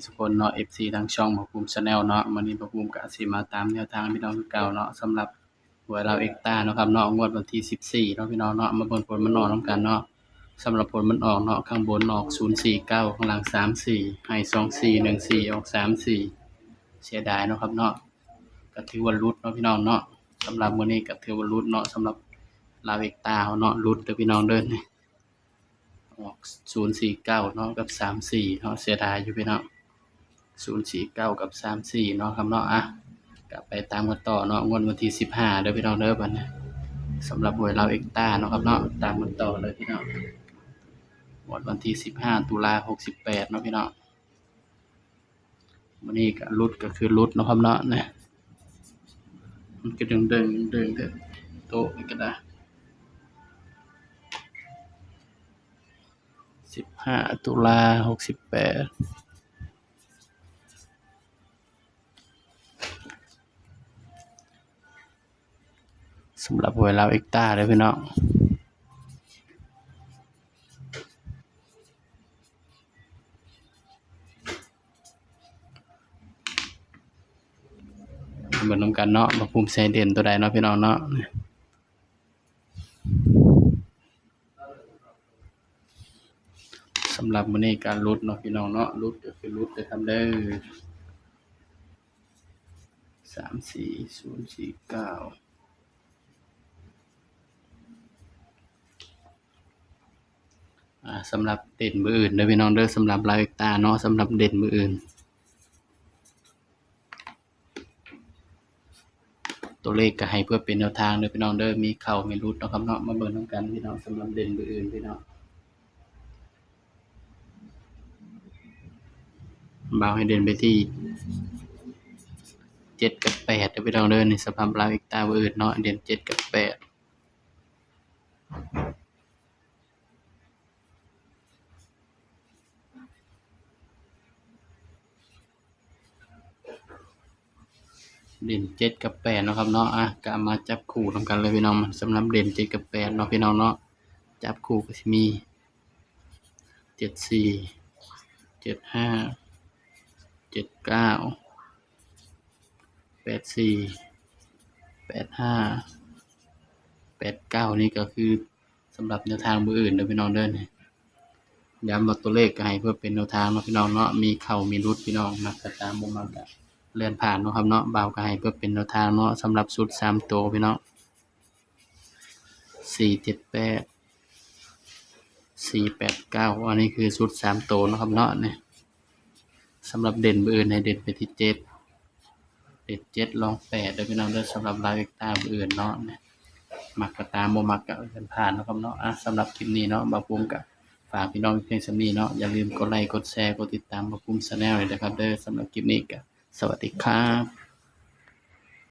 ทุกคนเนาะ FC ทางช่องบ่าวภูมิ Channel เนาะมื้อนี้บ่าวภูมิก็สิมาตามแนวทางพี่น้องคือเก่าเนาะสำหรับหวยลาวเอ็กซ์ต้าเนาะครับเนาะงวดวันที่14เนาะพี่น้องเนาะมาเบิ่งผลมันออกนำกันเนาะสำหรับผลมันออกเนาะข้างบนออก049ข้างล่าง34ให้2414ออก34เสียดายเนาะครับเนาะก็ถือว่าหลุดเนาะพี่น้องเนาะสำหรับมื้อนี้ก็ถือว่าหลุดเนาะสำหรับลาวเอ็กซ์ต้าเฮาเนาะหลุดเด้อพี่น้องเด้อนี่ออก049เนาะกับ34เนาะเสียดายอยู่พี่น้อง049กับ34เนาะครับเนาะก็ไปตามกันต่อเนาะงวดวันที่15เด้อพี่น้องเด้อบัดนี้สำหรับหวยลาวเอ็กซ์ต้าเนาะครับเนาะตามกันต่อเลยพี่น้องงวดวันที่15ตุลา68เนาะพี่น้องมื้อนี้ก็หลุดก็คือหลุดเนาะครับเนาะนะมันก็เด้งๆเด้อโต๊ะนี่ก็ได้15ตุลา68สำหรับหวยลาวเอ็กซ์ต้าเด้อพี่น้องเหมือนนำกันเนาะบ่าวภูมิใส่เด่นตัวใดเนาะพี่น้องเนาะสำหรับมื้อนี้การหลุดเนาะพี่น้องเนาะหลุดก็คือหลุดเด้อครับเด้อ34049สำหรับเด่นมื้ออื่นเด้อพี่น้องเด้อสำหรับลาวเอ็กซ์ต้าเนาะสำหรับเด่นมื้ออื่นตัวเลขก็ให้เพื่อเป็นแนวทางเด้อพี่น้องเด้อมีเข้ามีหลุดเนาะครับเนาะมาเบิ่งนำกันพี่น้องสำหรับเด่นมื้ออื่นพี่น้องบ่าวให้เด่นไปที่7กับ8เด้อพี่น้องเด้อนี่สำหรับลาวเอ็กซ์ต้ามื้ออื่นเนาะเด่น7กับ8เด่น7กับ8เนาะครับเนาะก็มาจับคู่นำกันเลยพี่น้องสำหรับเด่น7กับ8เนาะพี่น้องเนาะจับคู่ก็สิมี74 75 79 84 85 89นี่ก็คือสำหรับแนวทางมื้ออื่นเด้อพี่น้องเด้อนี่ย้ำว่าตัวเลขก็ให้เพื่อเป็นแนวทางเนาะพี่น้องเนาะมีเข้ามีหลุดพี่น้องมักก็ตามบ่มักก็เลื่อนผ่านเนาะครับเนาะบ่าวก็ให้เพื่อเป็นแนวทางเนาะสำหรับชุด3ตัวพี่น้อง478 489อันนี้คือชุด3ตัวเนาะครับเนาะนี่สำหรับเด่นมื้ออื่นให้เด่นไปที่7เด่น7รอง8เด้อพี่น้องเด้อสำหรับลาวเอ็กซ์ต้ามื้ออื่นเนาะนี่มักก็ตามบ่มักก็เลื่อนผ่านเนาะครับเนาะสำหรับคลิปนี้เนาะบ่าวภูมิก็ฝากพี่น้องเพียงส่ำนี้เนาะอย่าลืมกดไลค์กดแชร์กดติดตามบ่าวภูมิ Channel ด้วยนะครับเด้อสำหรับคลิปนี้ก็สวัสดีครับ